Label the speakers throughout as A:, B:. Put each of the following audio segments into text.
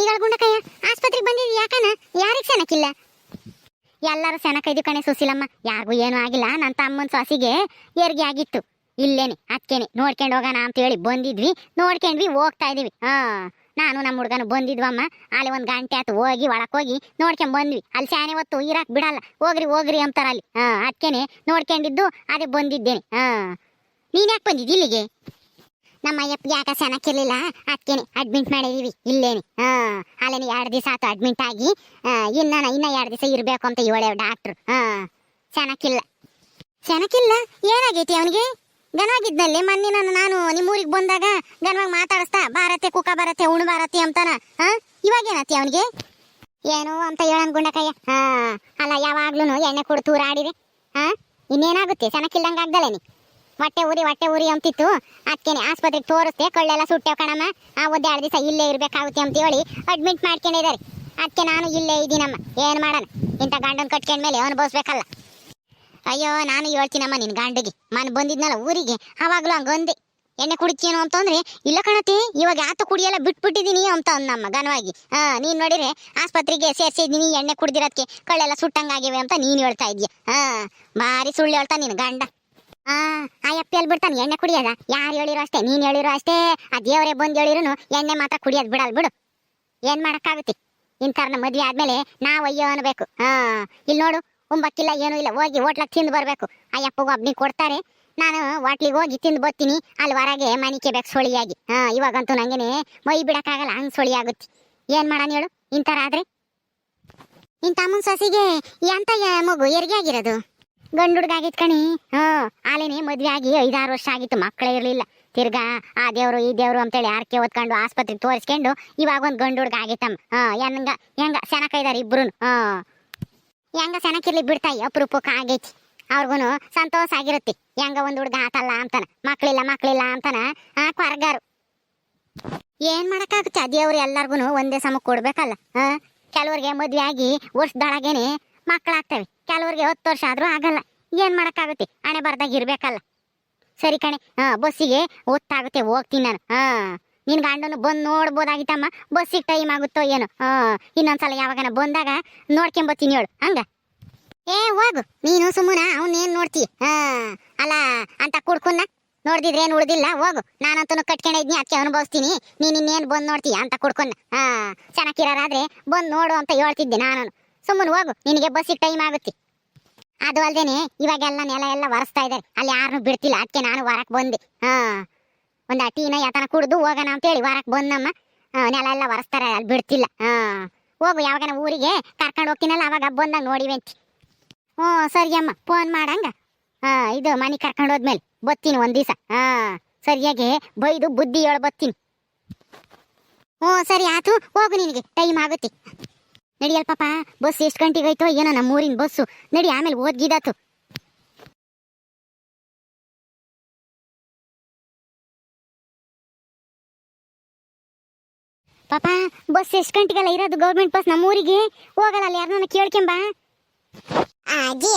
A: ಈಗ ಗುಂಡಕಯ್ಯ ಆಸ್ಪತ್ರೆಗೆ ಬಂದಿದ್ದಿ ಯಾಕನ? ಯಾರಿಗೆ ಸೆನಕಿಲ್ಲ? ಎಲ್ಲರೂ ಸೆನಕೈದು ಕಣೆ ಸುಶೀಲಮ್ಮ, ಯಾರಿಗೂ ಏನೂ ಆಗಿಲ್ಲ. ನನ್ನ ತಮ್ಮನ ಸೊಸಿಗೆ ಹೆರಿಗೆ ಆಗಿತ್ತು ಇಲ್ಲೇನೆ, ಅದಕ್ಕೇನೆ ನೋಡ್ಕೊಂಡು ಹೋಗೋಣ ಅಂತ ಹೇಳಿ ಬಂದಿದ್ವಿ. ನೋಡ್ಕೊಂಡ್ವಿ, ಹೋಗ್ತಾ ಇದೀವಿ. ನಾನು ನಮ್ಮ ಹುಡುಗನು ಬಂದಿದ್ವಮ್ಮ. ಅಲ್ಲಿ ಒಂದು ಗಂಟೆ ಆಯ್ತು ಹೋಗಿ ಒಳಕ್ಕೆ ಹೋಗಿ ನೋಡ್ಕೊಂಡ್ ಬಂದ್ವಿ. ಅಲ್ಲಿ ಸ್ಯಾನೆ ಹೊತ್ತು ಇರಾಕ್ ಬಿಡಲ್ಲ, ಹೋಗ್ರಿ ಹೋಗ್ರಿ ಅಂತಾರ ಅಲ್ಲಿ. ಅದಕ್ಕೇನೆ ನೋಡ್ಕೊಂಡಿದ್ದು, ಅದೇ ಬಂದಿದ್ದೇನೆ. ನೀನ್ ಯಾಕೆ ಬಂದಿದ್ದಿ ಇಲ್ಲಿಗೆ? ನಮ್ಮ ಅಯ್ಯಪ್ಪ ಯಾಕ ಸೆನಕ್ಕಿರ್ಲಿಲ್ಲ, ಅದಕ್ಕೇನೆ ಅಡ್ಮಿಟ್ ಮಾಡಿದೀವಿ ಇಲ್ಲೇನೆ. ಅಲ್ಲೇನೆ 2 ದಿವಸ ಆಯ್ತು ಅಡ್ಮಿಟ್ ಆಗಿ. ಇನ್ನ 2 ದಿವಸ ಇರ್ಬೇಕು ಅಂತ ಹೇಳ ಡಾಕ್ಟ್ರು. ಸೆನಕ್ಕಿಲ್ಲ. ಏನಾಗೈತಿ ಅವನಿಗೆ? ಗನವಾಗಿದ್ದಲ್ಲಿ ಮೊನ್ನೆ ನಾನು ನಿಮ್ಮೂರಿಗೆ ಬಂದಾಗ ಗನವಾಗಿ ಮಾತಾಡಿಸ್ತಾ ಬಾರತ್ತೆ ಕುಕ್ಕ ಬರತ್ತೆ ಉಣ್ ಬಾರತ್ತೆ ಅಂತಾನ. ಇವಾಗ ಏನತಿ ಅವನಿಗೆ? ಏನೋ ಅಂತ ಹೇಳನ್ ಗುಂಡಕಯ್ಯ. ಅಲ್ಲ ಯಾವಾಗ್ಲೂ ಎಣ್ಣೆ ಕೊಡು ತೂರಾಡಿದೆ. ಇನ್ನೇನಾಗುತ್ತೆ? ಸೆನಕ್ಕಿಲ್ದಂಗ ಆಗ್ದಲ್ಲ ನೀ. ಹೊಟ್ಟೆ ಉರಿ ಅಂತಿತ್ತು. ಅದಕ್ಕೇನೆ ಆಸ್ಪತ್ರೆಗೆ ತೋರಿಸ್ತೆ, ಕಳ್ಳೆಲ್ಲ ಸುಟ್ಟೆವ್ ಕಣಮ್ಮ. 1-2 ದಿವಸ ಇಲ್ಲೇ ಇರ್ಬೇಕಾಗುತ್ತೆ ಅಂತ ಹೇಳಿ ಅಡ್ಮಿಟ್ ಮಾಡ್ಕೊಂಡಿದ್ದಾರೆ. ಅದಕ್ಕೆ ನಾನು ಇಲ್ಲೇ ಇದ್ದೀನಮ್ಮ. ಏನು ಮಾಡೋಣ, ಇಂಥ ಗಂಡನ ಕಟ್ಕೊಂಡ್ಮೇಲೆ ಅನುಭವಿಸ್ಬೇಕಲ್ಲ. ಅಯ್ಯೋ ನಾನು ಹೇಳ್ತೀನಮ್ಮ ನಿನ್ ಗಂಡಿಗೆ. ಬಂದಿದ್ನಲ್ಲ ಊರಿಗೆ, ಅವಾಗ್ಲೂ ಹಂಗೊಂದೆ ಎಣ್ಣೆ ಕುಡಿತೀನೋ ಅಂತಂದ್ರೆ, ಇಲ್ಲ ಕಣತಿ ಇವಾಗ ಯಾತ ಕುಡಿಯೆಲ್ಲ ಬಿಟ್ಬಿಟ್ಟಿದೀನಿ ಅಂತ ಅಂದಮ್ಮ ಗನವಾಗಿ. ನೀನ್ ನೋಡಿದ್ರೆ ಆಸ್ಪತ್ರೆಗೆ ಸೇರ್ಸಿದೀನಿ ಎಣ್ಣೆ ಕುಡ್ದಿರೋದಕ್ಕೆ ಕಳ್ಳೆಲ್ಲ ಸುಟ್ಟಂಗಾಗಿವೆ ಅಂತ ನೀನ್ ಹೇಳ್ತಾ ಇದ್ಯ. ಭಾರಿ ಸುಳ್ಳು ಹೇಳ್ತಾ ನಿನ್ ಗಂಡ. ಅಯ್ಯಪ್ಪ ಎಲ್ಲಿ ಬಿಡ್ತಾನೆ ಎಣ್ಣೆ ಕುಡಿಯೋದ? ಯಾರು ಹೇಳಿರೋ ಅಷ್ಟೇ, ನೀನ್ ಹೇಳಿರೋ ಅಷ್ಟೇ. ಆ ದೇವರೇ ಬಂದು ಹೇಳಿರೋನು ಎಣ್ಣೆ ಮಾತ್ರ ಕುಡಿಯೋದು ಬಿಡಲ್ ಬಿಡು. ಏನ್ ಮಾಡಕ್ಕಾಗುತ್ತೆ? ಇಂಥವ್ರನ್ನ ಮದ್ವೆ ಆದ್ಮೇಲೆ ನಾವ್ ಅಯ್ಯೋ ಅನ್ಬೇಕು. ಇಲ್ಲಿ ನೋಡು, ಉಂಬಕ್ಕಿಲ್ಲ ಏನೂ ಇಲ್ಲ, ಹೋಗಿ ಹೋಟ್ಲಾಗ ತಿಂದು ಬರ್ಬೇಕು. ಅಯ್ಯಪ್ಪಗೂ ಒಬ್ನಿಗೆ ಕೊಡ್ತಾರೆ, ನಾನು ಹೋಟ್ಲಿಗೆ ಹೋಗಿ ತಿಂದು ಬರ್ತೀನಿ. ಅಲ್ಲಿ ಹೊರಗೆ ಮನಿಕೆ ಬೇಕು ಸೊಳಿಯಾಗಿ. ಇವಾಗಂತೂ ನಂಗೇನೆ ಮೈ ಬಿಡಕ್ಕಾಗಲ್ಲ, ಹಂಗ್ ಸೊಳಿ ಆಗುತ್ತೆ. ಏನ್ ಮಾಡೋಣ ಹೇಳು ಇಂಥರ ಆದ್ರೆ? ಇಂಥ ಅಮ್ಮನ ಸೊಸಿಗೆ ಎಂತ ಮಗು ಹೆರಿಗೆ ಆಗಿರೋದು? ಗಂಡು ಹುಡ್ಗ ಆಗಿತ್ತು ಕಣಿ. ಆಲೇನೆ ಮದ್ವೆ ಆಗಿ 5-6 ವರ್ಷ ಆಗಿತ್ತು, ಮಕ್ಕಳೇ ಇರ್ಲಿಲ್ಲ. ತಿರ್ಗಾ ಆ ದೇವ್ರು ಈ ದೇವ್ರು ಅಂತೇಳಿ ಯಾರಕ್ಕೆ ಓದ್ಕೊಂಡು ಆಸ್ಪತ್ರೆಗೆ ತೋರಿಸ್ಕೊಂಡು ಇವಾಗ ಒಂದು ಗಂಡು ಹುಡ್ಗ ಆಗಿತ್ತಮ್ಮ. ಹೆಂಗ ಸೆನಕ ಇದಾರೆ ಇಬ್ರು. ಹೆಂಗ ಸೆನಕಿರ್ಲಿ ಬಿಡ್ತಾಯಿ, ಅಪರೂಪಕ್ಕೆ ಆಗೈತಿ. ಅವ್ರಿಗೂ ಸಂತೋಷ ಆಗಿರುತ್ತೆ. ಹೆಂಗ ಒಂದು ಹುಡ್ಗ ಆತಲ್ಲ ಅಂತಾನ, ಮಕ್ಳಿಲ್ಲ ಅಂತಾನ ಕೊರಗಾರು. ಏನ್ ಮಾಡಕ್ಕಾಗುತ್ತೆ? ಆ ದೇವ್ರು ಎಲ್ಲಾರ್ಗು ಒಂದೇ ಸಮ ಕೊಡ್ಬೇಕಲ್ಲ. ಕೆಲವ್ರಿಗೆ ಮದ್ವೆ ಆಗಿ ವರ್ಷದೊಳಗೇನೆ ಮಕ್ಕಳಾಗ್ತವೆ, ಕೆಲವ್ರಿಗೆ 10 ವರ್ಷ ಆದ್ರೂ ಆಗಲ್ಲ. ಏನ್ ಮಾಡಕ್ಕಾಗುತ್ತೆ? ಹಣೆ ಬರ್ದಾಗ ಇರ್ಬೇಕಲ್ಲ. ಸರಿ ಕಣೆ, ಬಸ್ಸಿಗೆ ಹೊತ್ತಾಗುತ್ತೆ, ಹೋಗ್ತೀನಿ ನಾನು. ನಿನ್ ಗಂಡನು ಬಂದು ನೋಡ್ಬೋದಾಗಿತ್ತಮ್ಮ. ಬಸ್ಸಿಗೆ ಟೈಮ್ ಆಗುತ್ತೋ ಏನೋ. ಇನ್ನೊಂದ್ಸಲ ಯಾವಾಗನ ಬಂದಾಗ ನೋಡ್ಕೊಂಬತ್ತೀನಿ ಹೇಳು. ಹಂಗ ಹೋಗು ನೀನು ಸುಮ್ಮನ. ಅವನ್ನೇನ್ ನೋಡ್ತೀಯ? ಅಲ್ಲ ಅಂತ ಕುಡ್ಕುನ್ನ ನೋಡ್ದಿದ್ರೆ ಏನು ಉಳ್ದಿಲ್ಲ. ಹೋಗು, ನಾನಂತೂ ಕಟ್ಕೊಂಡಿದ್ನಿ, ಅದಕ್ಕೆ ಅನುಭವಿಸ್ತೀನಿ. ನೀನ್ ಇನ್ನೇನು ಬಂದು ನೋಡ್ತೀಯ ಅಂತ ಕುಡ್ಕುನ್ನ? ಚೆನ್ನಾಗಿರಾದ್ರೆ ಬಂದು ನೋಡು ಅಂತ ಹೇಳ್ತಿದ್ದೆ ನಾನು. ಸುಮ್ಮನೆ ಹೋಗು, ನಿನಗೆ ಬಸ್ಸಿಗೆ ಟೈಮ್ ಆಗುತ್ತೆ. ಅದು ಅಲ್ದೇನೆ ಇವಾಗೆಲ್ಲ ನೆಲ ಎಲ್ಲ ಒರೆಸ್ತಾ ಇದ್ದಾರೆ, ಅಲ್ಲಿ ಯಾರನ್ನೂ ಬಿಡ್ತಿಲ್ಲ. ಅದಕ್ಕೆ ನಾನು ಹೊರಕ್ಕೆ ಬಂದೆ. ಒಂದು ಟೀನ ಯಾತನ ಕುಡ್ದು ಹೋಗೋಣ ಅಂತೇಳಿ ಹೊರಕ್ಕೆ ಬಂದಮ್ಮ. ನೆಲ ಎಲ್ಲ ಒರೆಸ್ತಾರೆ, ಅಲ್ಲಿ ಬಿಡ್ತಿಲ್ಲ. ಹೋಗು, ಯಾವಾಗನ ಊರಿಗೆ ಕರ್ಕೊಂಡು ಹೋಗ್ತೀನಲ್ಲ ಅವಾಗ ಬಂದಾಗ ನೋಡಿವೆಂತಿ. ಸರಿ ಅಮ್ಮ, ಫೋನ್ ಮಾಡಂಗ. ಇದು ಮನೆ ಕರ್ಕೊಂಡು ಹೋದ್ಮೇಲೆ ಬತ್ತೀನಿ ಒಂದು ದಿವಸ. ಸರಿಯಾಗಿ ಬೈದು ಬುದ್ಧಿ ಹೇಳಿ ಬತ್ತೀನಿ. ಸರಿ ಆತು, ಹೋಗು, ನಿನಗೆ ಟೈಮ್ ಆಗುತ್ತೆ. ನಡಿಯಲ್ ಪಾಪ, ಬಸ್ ಎಷ್ಟು ಗಂಟೆಗೆ ಹೋಯ್ತೋ ಏನೋ ನಮ್ಮೂರಿನ ಬಸ್ಸು. ನಡಿ, ಆಮೇಲೆ ಓದ್ಗಿದಾತು. ಪಾಪ ಬಸ್ ಎಷ್ಟು ಗಂಟೆಗೆಲ್ಲ ಇರೋದು? ಗೌರ್ಮೆಂಟ್ ಬಸ್ ನಮ್ಮೂರಿಗೆ ಹೋಗಲ್ಲ, ಅಲ್ಲಿ ಯಾರನ್ನ ಕೇಳ್ಕೊಂಬಾ.
B: ಅಜ್ಜಿ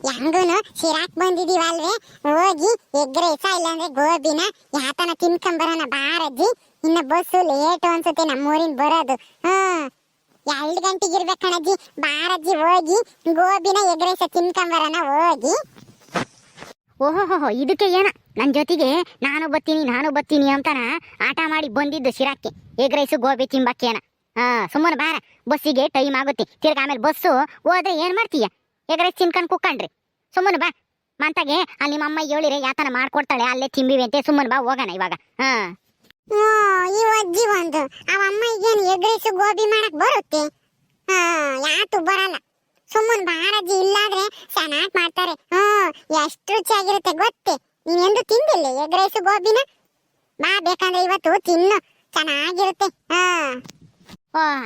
B: ಹೆಂಗೂನು ಶಿರಾಕ್ ಬಂದಿದೀವಲ್ವೇ, ಹೋಗಿ ಎಗ್ ರೈಸ ಇಲ್ಲಾಂದ್ರೆ ಗೋಬಿನ ಯಾತನ ತಿನ್ಕೊಂಬರೋಣ ಬಾರಜ್ಜಿ. ಇನ್ನ ಬಸ್ಸು ಲೇಟು ಅನ್ಸುತ್ತೆ ನಮ್ಮೂರಿನ ಬರೋದು. 2 ಗಂಟೆಗೆ ಇರ್ಬೇಕಣಜ್ಜಿ. ಬಾರಜ್ಜಿ, ಹೋಗಿ ಗೋಬಿನ ಎಗ್ ರೈಸ ತಿನ್ಕೊಂಬರೋಣ ಹೋಗಿ.
A: ಓಹೋ, ಇದಕ್ಕೆ ಏನ ನನ್ನ ಜೊತೆಗೆ ನಾನು ಬತ್ತೀನಿ ಅಂತಾನ ಆಟ ಮಾಡಿ ಬಂದಿದ್ದು ಶಿರಾಕ್ಕೆ. ಎಗ್ ರೈಸು ಗೋಬಿ ತಿಂಬಕ್ಕೇನ? ಸುಮ್ಮನೆ ಬಾರ, ಬಸ್ಸಿಗೆ ಟೈಮ್ ಆಗುತ್ತೆ. ತಿರ್ಗ ಆಮೇಲೆ ಬಸ್ಸು ಹೋದ್ರೆ ಏನ್ ಮಾಡ್ತೀಯ? ಎಗ್ ರೈಸ್ ತಿನ್ಕೊಂಡು ಕುಕ್ಕಂಡ್ರಿ. ಸುಮ್ಮನೆ ಬಾ, ಮಂತಾಗೆ ಅಲ್ಲಿ ನಿಮ್ಮಮ್ಮ ಹೇಳಿರೆ ಯಾತನ ಮಾಡ್ಕೊಡ್ತಾಳೆ, ಅಲ್ಲೇ ತಿಂಬಿವಿ ಅಂತೆ. ಸುಮ್ಮನೆ ಬಾ, ಹೋಗೋಣ ಇವಾಗ.
B: ಈ ಅಜ್ಜಿ ಒಂದು ಅವಮ್ಮ ಈಗೇನು ಎಗ್ ರೈಸು ಗೋಬಿ ಮಾಡಕ್ ಬರುತ್ತೆ? ಯಾತು ಬರಲ್ಲ. ಸುಮ್ಮನೆ ಬಾರಜ್ಜಿ, ಇಲ್ಲಾದ್ರೆ ಚೆನ್ನಾಗಿ ಮಾಡ್ತಾರೆ. ಎಷ್ಟು ರುಚಿಯಾಗಿರುತ್ತೆ ಗೊತ್ತೇ? ನೀನೆಂದು ತಿಂದಿಲ್ಲ ಎಗ್ ರೈಸು ಗೋಬಿನ? ಬಾ, ಬೇಕಂದ್ರೆ ಇವತ್ತು ತಿನ್ನು, ಚೆನ್ನಾಗಿರುತ್ತೆ.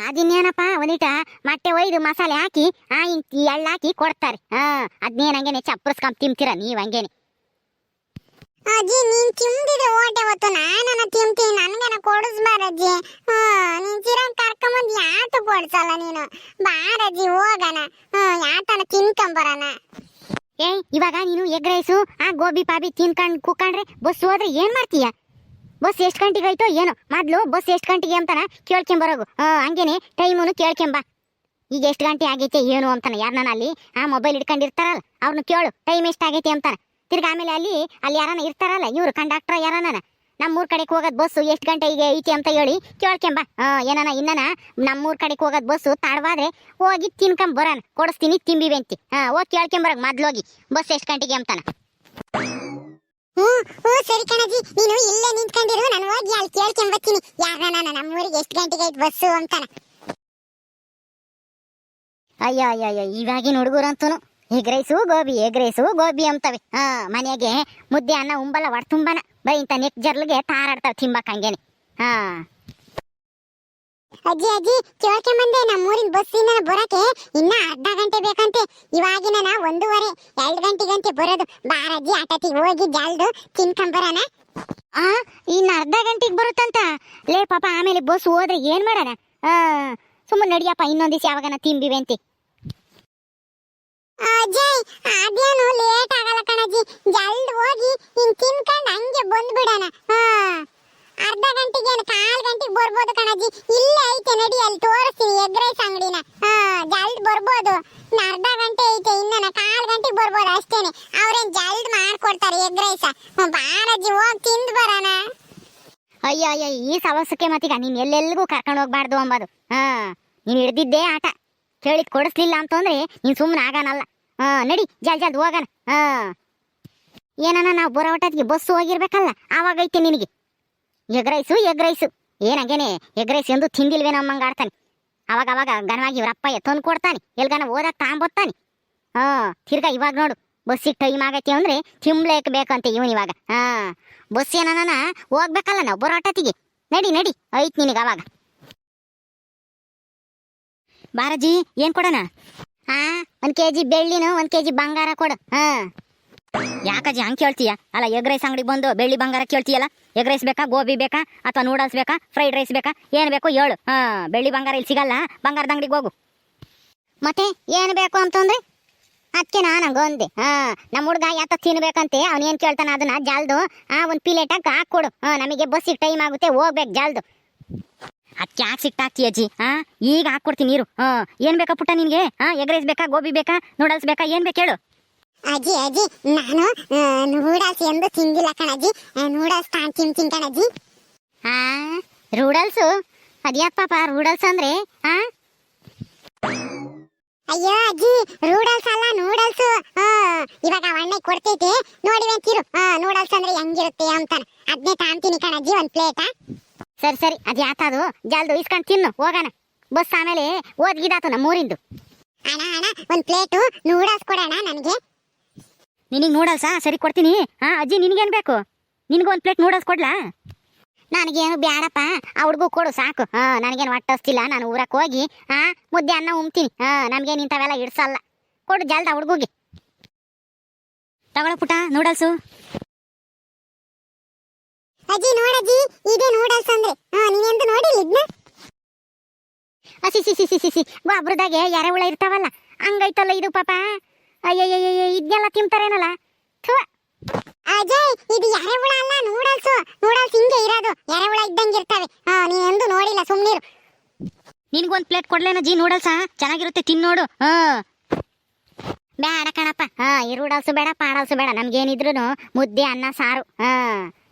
A: ಅದಿನ್ನೇನಪ್ಪ, ಒಂದಿಟ ಮೊಟ್ಟೆ ಒಯ್ದು ಮಸಾಲೆ ಹಾಕಿ ಎಳ್ಳು ಹಾಕಿ ಕೊಡ್ತಾರೆ. ಅದ್ನೇನಂಗೇನೆ ಚಪ್ಪರ್ಸ್ಕೊಂಡ್ ತಿಂತೀರ ನೀವ್ ಹಂಗೇನೆ?
B: ಅಜ್ಜಿ, ನೀನ್ ತಿಂದಿದ್ರೆ ಓಟೆ ಹೊತ್ತು ನಾನನ್ನ ತಿಂತೀನಿ, ನನ್ಗನ ಕೊಡಿಸ್ಬಾರಜ್ಜಿ. ನೀನ್ ಚಿರಾಗ್ ಕರ್ಕೊಂಬಂದ್ ಯಾತು ಕೊಡ್ಸಲ್ಲ ನೀನು? ಬಾರಜ್ಜಿ, ಹೋಗಣ, ಯಾತನ ತಿನ್ಕೊಂಬರೋಣ.
A: ಇವಾಗ ನೀನು ಎಗ್ ರೈಸು ಗೋಬಿ ಪಾಬಿ ತಿನ್ಕೊಂಡ್ ಕುಕ್ಕಂಡ್ರೆ ಬಸ್ ಹೋದ್ರೆ ಏನ್ ಮಾಡ್ತೀಯ? ಬಸ್ ಎಷ್ಟು ಗಂಟೆಗೆ ಆಯ್ತೋ ಏನೋ ಮೊದ್ಲು ಬಸ್ ಎಷ್ಟು ಗಂಟೆಗೆ ಅಂತಾನ ಕೇಳ್ಕೊಂಬರೋಗು ಹಂಗೇನೆ ಟೈಮುನು ಕೇಳ್ಕೊಂಬ. ಈಗ ಎಷ್ಟು ಗಂಟೆ ಆಗೈತೆ ಏನು ಅಂತಾನೆ ಯಾರನ್ನ ಅಲ್ಲಿ ಮೊಬೈಲ್ ಇಟ್ಕೊಂಡಿರ್ತಾರಲ್ಲ ಅವ್ರನ್ನ ಕೇಳು ಟೈಮ್ ಎಷ್ಟಾಗೈತೆ ಅಂತಾನೆ. ತಿರ್ಗಿ ಆಮೇಲೆ ಅಲ್ಲಿ ಯಾರನ್ನ ಇರ್ತಾರಲ್ಲ ಇವ್ರು ಕಂಡಕ್ಟರ್ ಯಾರನ್ನ ನಮ್ಮೂರ್ ಕಡೆಗೆ ಹೋಗೋದು ಬಸ್ಸು ಎಷ್ಟು ಗಂಟೆಗೆ ಐತಿ ಅಂತ ಹೇಳಿ ಕೇಳ್ಕೊಂಬ. ಏನಾನ ಇನ್ನನ ನಮ್ಮೂರ್ ಕಡೆಗೆ ಹೋಗೋದು ಬಸ್ಸು ತಾಡ್ವಾದ್ರೆ ಹೋಗಿ ತಿನ್ಕೊಂಬರೋಣ, ಕೊಡಿಸ್ತೀನಿ ತಿಂಬಿವೆಂತಿ. ಹೋಗಿ ಕೇಳ್ಕೊಂಬರೋಗ ಮೊದ್ಲೋಗಿ ಬಸ್ ಎಷ್ಟು ಗಂಟೆಗೆ ಅಂತಾನ.
B: ಸರಿ ಕಣಜಿ, ನೀನು ಇಲ್ಲೇ ನಿಂತ್ಕೊಂಡಿರು, ನಾನು ಹೋಗಿ ಅಲ್ಲಿ ಕೇಳ್ಕೊಂಬತ್ತೀನಿ ಯಾರನ್ನ ನಮ್ಮೂರಿಗೆ ಎಷ್ಟು ಗಂಟೆಗೆ ಐತೆ ಬಸ್ಸು ಅಂತಾನ.
A: ಅಯ್ಯ ಇವಾಗಿನ ಹುಡುಗರಂತೂ ಎಗ್ ರೈಸು ಗೋಬಿ ಅಂತವೆ. ಮನೆಗೆ ಮುದ್ದೆ ಅನ್ನ ಉಂಬಲ್ಲ ಒಡ ತುಂಬಾನ ಬರೀ ಇಂಥ ನೆಕ್ ಜರ್ಲಿಗೆ ತಾರಾಡ್ತಾವೆ ತಿಂಬಕ್ ಹಂಗೇನೆ.
B: ಅಜ್ಜಿ ಕೇಳ್ಕೊಂಬಂದೆ, ನಮ್ಮೂರಿನ ಬಸ್ಸಿನ ಬರಕ್ಕೆ ಇನ್ನ ಅರ್ಧ ಗಂಟೆ ಬೇಕಂತೆ. ಇವಾಗಿನ 1:30 2 ಗಂಟೆಗಂತೆ ಬರೋದು. ಬಾರಜ್ಜಿ ಆಟತಿಗೆ ಹೋಗಿ ಜಲ್ದು ತಿನ್ಕೊಂಬರೋಣ.
A: ಇನ್ನು ಅರ್ಧ ಗಂಟೆಗೆ ಬರುತ್ತಂತ ಲೇ ಪಾಪ, ಆಮೇಲೆ ಬಸ್ ಹೋದ್ರೆ ಏನ್ ಮಾಡೋಣ? ಸುಮ್ಮನೆ ನಡಿಯಪ್ಪ, ಇನ್ನೊಂದ್ ದಿವಸ ಯಾವಾಗನ ತಿಂಬಿವೆಂತಿ.
B: ಅಜಯ್ ಅದೇನು ಲೇಟ್ ಆಗಲ್ಲ ಕಣಜ್ಜಿ, ಜಲ್ದ್ ಹೋಗಿ ಹಿಂಗ್ ತಿನ್ಕೊಂಡ್ ಹಂಗೆ ಬಂದ್ಬಿಡೋಣ. ಅರ್ಧ ಗಂಟೆಗೆ ಏನು 1/4 ಗಂಟೆಗೆ ಬರ್ಬೋದು ಕಣಜ್ಜಿ. ಇಲ್ಲೇ ಐತೆ ನಡಿ, ಅಲ್ಲಿ ತೋರಿಸ್ತೀನಿ ಎಗ್ ರೈಸ್ ಅಂಗಡಿನ. ಜಲ್ದ್ ಬರ್ಬೋದು. ಅರ್ಧ ಗಂಟೆ ಐತೆ, ಇನ್ನ 1/4 ಗಂಟೆಗೆ ಬರ್ಬೋದು ಅಷ್ಟೇನೆ. ಅವ್ರೇನ್ ಜಲ್ದ್ ಮಾಡ್ಕೊಡ್ತಾರೆ ಎಗ್ ರೈಸ. ಬಾರಜ್ಜಿ ಹೋಗಿ ತಿಂದ್ ಬರೋಣ.
A: ಅಯ್ಯ ಈ ಸವಸಕ್ಕೆ ಮತ್ತೀಗ ನೀನ್ ಎಲ್ಲೆಲ್ಗೂ ಕರ್ಕೊಂಡು ಹೋಗ್ಬಾರ್ದು ಅಂಬದು. ನೀನ್ ಹಿಡ್ದಿದ್ದೇ ಆಟ, ಕೇಳಿದ್ ಕೊಡಿಸ್ಲಿಲ್ಲ ಅಂತಂದ್ರೆ ನೀನ್ ಸುಮ್ಮನೆ ಆಗಾನಲ್ಲ. ನಡಿ ಜಲ್ದ್ ಹೋಗೋಣ. ಏನಾನ ನಾವು ಬರೋ ಹೊಟ್ಟತಿಗೆ ಬಸ್ ಹೋಗಿರ್ಬೇಕಲ್ಲ, ಆವಾಗೈತೆ ನಿನಗೆ ಎಗ್ ರೈಸು ಏನಂಗೇನೆ ಎಗ್ ರೈಸ್ ಎಂದು ತಿಂದಿಲ್ವೇನೋ ಅಮ್ಮಂಗ ಆಡ್ತಾನೆ. ಅವಾಗ ಘನವಾಗಿ ಇವ್ರಪ್ಪಯ್ಯ ತಂದು ಕೊಡ್ತಾನೆ, ಎಲ್ಗನ ಓದಕ್ ತಾಂಬತ್ತಾನೆ. ತಿರ್ಗಾ ಇವಾಗ ನೋಡು ಬಸ್ಸಿಗೆ ಟೈಮ್ ಆಗೈತಿ ಅಂದ್ರೆ ತಿಂಬ್ಲೇಕ್ ಬೇಕಂತೆ ಇವನ್ ಇವಾಗ. ಬಸ್ ಏನಾನ ಹೋಗ್ಬೇಕಲ್ಲ ನಾವು ಬರೋ ಹೊಟ್ಟತಿಗೆ. ನಡಿ ಐತ್ ನಿನಗೆ ಅವಾಗ. ಬಾರಜಿ ಏನ್ ಕೊಡೋಣ? 1 kg ಬೆಳ್ಳಿನೂ 1 kg ಬಂಗಾರ ಕೊಡು. ಯಾಕಜ್ಜಿ ಹಂಗೆ ಕೇಳ್ತೀಯ? ಅಲ್ಲ ಎಗ್ ರೈಸ್ ಅಂಗಡಿಗೆ ಬಂದು ಬೆಳ್ಳಿ ಬಂಗಾರ ಕೇಳ್ತೀಯಲ್ಲ? ಎಗ್ ರೈಸ್ ಬೇಕಾ, ಗೋಬಿ ಬೇಕಾ, ಅಥವಾ ನೂಡಲ್ಸ್ ಬೇಕಾ, ಫ್ರೈಡ್ ರೈಸ್ ಬೇಕಾ, ಏನು ಬೇಕು ಹೇಳು. ಬೆಳ್ಳಿ ಬಂಗಾರ ಇಲ್ಲಿ ಸಿಗಲ್ಲ, ಬಂಗಾರದ ಅಂಗಡಿಗೆ ಹೋಗು. ಮತ್ತೆ ಏನು ಬೇಕು ಅಂತಂದ್ರೆ ಅದಕ್ಕೆ ನಂಗೊಂದೆ ನಮ್ಮ ಹುಡುಗ ಯಾತ ತಿನ್ಬೇಕಂತೆ ಅವನೇನು ಕೇಳ್ತಾನ ಅದನ್ನ ಜಲ್ದು ಒಂದು ಪ್ಲೇಟಾಗಿ ಹಾಕ್ಕೊಡು. ನಮಗೆ ಬಸ್ಸಿಗೆ ಟೈಮ್ ಆಗುತ್ತೆ, ಹೋಗ್ಬೇಕು ಜಲ್ದು. ಅದಕ್ಕೆ ಯಾಕೆ ಸಿಟ್ಟಾಗ್ತಿ ಅಜ್ಜಿ? ಈಗ ಹಾಕ್ಕೊಡ್ತೀನಿ ನೀರು. ಏನು ಬೇಕಾ ಪುಟ್ಟ ನಿನಗೆ? ಎಗ್ ರೈಸ್ ಬೇಕಾ, ಗೋಬಿ ಬೇಕಾ, ನೂಡಲ್ಸ್ ಬೇಕಾ, ಏನು ಬೇಕು ಹೇಳು.
B: ಅಜ್ಜಿ ನಾನು ನೂಡಲ್ಸ್ ಎಂದು ತಿಂದಿಲ್ಲ ಕಣಜ್ಜಿ. ನೂಡಲ್ಸ್ ತಿಂತೀನಿ ಕಣಜ್ಜಿ.
A: ರೂಡಲ್ಸು? ಅದ್ಯಾಕ ಪಾಪ ರೂಡಲ್ಸ್ ಅಂದ್ರೆ?
B: ಅಯ್ಯೋ ಅಜ್ಜಿ, ರೂಡಲ್ಸ್ ಅಲ್ಲ ನೂಡಲ್ಸ್. ಇವಾಗ ಅಣ್ಣ ಕೊಡ್ತೈತೆ ನೋಡಿವಂತಿರು. ನೂಡಲ್ಸ್ ಅಂದ್ರೆ ಹೆಂಗಿರುತ್ತೆ ಅಂತಾನ, ಅದನ್ನೇ ತಾಂತೀನಿ ಕಣಜ್ಜಿ 1 ಪ್ಲೇಟ್.
A: ಸರಿ ಅದ್ಯಾತದು ಜಲ್ದು ಇಸ್ಕೊಂಡು ತಿನ್ನು ಹೋಗೋಣ. ಬಸ್ ಆಮೇಲೆ ಓದ್ಗಿದಾತು ನಮ್ಮೂರಿಂದು.
B: ಅಣ್ಣ 1 ಪ್ಲೇಟು ನೂಡಲ್ಸ್ ಕೊಡೋಣ ನನಗೆ.
A: ನಿನಗೆ ನೂಡಲ್ಸಾ? ಸರಿ ಕೊಡ್ತೀನಿ. ಅಜ್ಜಿ ನಿನಗೇನು ಬೇಕು? ನಿನಗೂ 1 ಪ್ಲೇಟ್ ನೂಡಲ್ಸ್ ಕೊಡ್ಲಾ? ನನಗೇನು ಬ್ಯಾಡಪ್ಪ, ಆ ಹುಡುಗು ಕೊಡು ಸಾಕು. ನನಗೇನು ಹೊಟ್ಟಸ್ತಿಲ್ಲ, ನಾನು ಊರಕ್ಕೆ ಹೋಗಿ ಮುದ್ದೆ ಅನ್ನ ಉಮ್ತೀನಿ. ನಮಗೇನು ಇಂಥವೆಲ್ಲ ಇಡ್ಸಲ್ಲ. ಕೊಡು ಜಲ್ದ ಆ ಹುಡುಗಿಗೆ. ತಗೊಳ ಪುಟ ನೂಡಲ್ಸು.
B: ಅಜ್ಜಿ ನೋಡಜ್ಜಿ, ಇದೇ ನೂಡಲ್ಸ್ ಅಂದ್ರೆ. ನೀನೆಂದು ನೋಡಿಲ್ಲ ಇದನ್ನ?
A: ಸಿಸಿ ಗೊಬ್ಬರದಾಗೆ ಎರೆಹುಳ ಇರ್ತಾವಲ್ಲ, ಹಂಗೈತಲ್ಲ ಇದು ಪಾಪ. ಅಯ್ಯಯ್ಯ ಇದನ್ನೆಲ್ಲ ತಿಂತಾರೇನಲ್ಲ.
B: ಅಜಯ್ ಇದು ಎರೆಹುಳ ಅಲ್ಲ, ನೂಡಲ್ಸ್. ನೂಡಲ್ಸ್ ಹಿಂಗೆ ಇರೋದು, ಎರೆಹುಳ ಇದ್ದಂಗೆ ಇರ್ತವೆ. ನೀನೆಂದು ನೋಡಿಲ್ಲ, ಸುಮ್ನಿರು.
A: ನಿನ್ಗೊಂದು ಪ್ಲೇಟ್ ಕೊಡ್ಲೇನಜ್ಜಿ ನೂಡಲ್ಸಾ? ಚೆನ್ನಾಗಿರುತ್ತೆ, ತಿನ್ನೋಡು. ಬೇಡ ಕಣಪ್ಪ, ಈ ನೂಡಲ್ಸ್ ಬೇಡ, ಪಾಡಲ್ಸ್ ಬೇಡ. ನಮ್ಗೇನಿದ್ರು ಮುದ್ದೆ ಅನ್ನ ಸಾರು.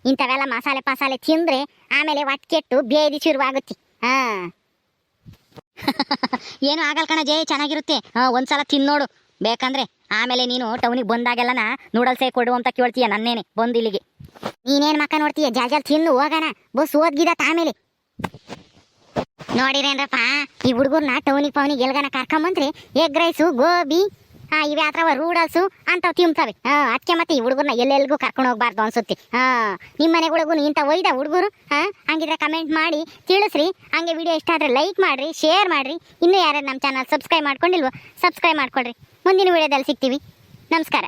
A: ಇಂಥವೆಲ್ಲ ಮಸಾಲೆ ತಿಂದ್ರೆ ಆಮೇಲೆ ಹೊಟ್ಟೆ ಕೆಟ್ಟು ಬೇದಿ ಶುರುವಾಗುತ್ತೆ. ಏನು ಆಗಲ್ಲ ಕಣಜೆ, ಚೆನ್ನಾಗಿರುತ್ತೆ. ಒಂದ್ಸಲ ತಿನ್ನೋಡು. ಬೇಕಂದ್ರೆ ಆಮೇಲೆ ನೀನು ಟೌನಿಗೆ ಬಂದಾಗೆಲ್ಲನ ನೂಡಲ್ಸೇ ಕೊಡು ಅಂತ ಕೇಳ್ತೀಯ ನನ್ನೇನೆ ಬಂದು ಇಲ್ಲಿಗೆ. ನೀನೇನು ಮಕ್ಕ ನೋಡ್ತೀಯ? ಜಲ್ ತಿನ್ನು ಹೋಗೋಣ, ಬಸ್ ಓದ್ಗಿದತ್ತ ಆಮೇಲೆ. ನೋಡಿರೇನ್ರಪ್ಪ ಈ ಹುಡುಗರ್ನ ಟೌನಿಗೆ ಪೌನಿಗೆ ಎಲ್ಗನ ಕರ್ಕೊಂಬಂದ್ರೆ ಎಗ್ ರೈಸು, ಗೋಬಿ, ಇವೆ ಅಥವಾ ರೂಡಲ್ಸು ಅಂತವ್ ತಿಂತವೆ. ಅದಕ್ಕೆ ಮತ್ತೆ ಈ ಹುಡುಗರ್ನ ಎಲ್ಲೆಲ್ಗೂ ಕರ್ಕೊಂಡು ಹೋಗ್ಬಾರ್ದು ಅನ್ಸುತ್ತೆ. ನಿಮ್ಮ ಮನೆಗಳಿಗೂ ಇಂಥ ಒಯ್ದ ಹುಡುಗರು ಹಂಗಿದ್ರೆ ಕಮೆಂಟ್ ಮಾಡಿ ತಿಳಿಸ್ರಿ. ಹಂಗೆ ವಿಡಿಯೋ ಇಷ್ಟ ಆದರೆ ಲೈಕ್ ಮಾಡಿರಿ, ಶೇರ್ ಮಾಡಿರಿ. ಇನ್ನೂ ಯಾರ್ಯಾರು ನಮ್ಮ ಚಾನಲ್ ಸಬ್ಸ್ಕ್ರೈಬ್ ಮಾಡ್ಕೊಂಡಿಲ್ವೋ ಸಬ್ಸ್ಕ್ರೈಬ್ ಮಾಡ್ಕೊಳ್ರಿ. ಮುಂದಿನ ವಿಡಿಯೋದಲ್ಲಿ ಸಿಗ್ತೀವಿ. ನಮಸ್ಕಾರ.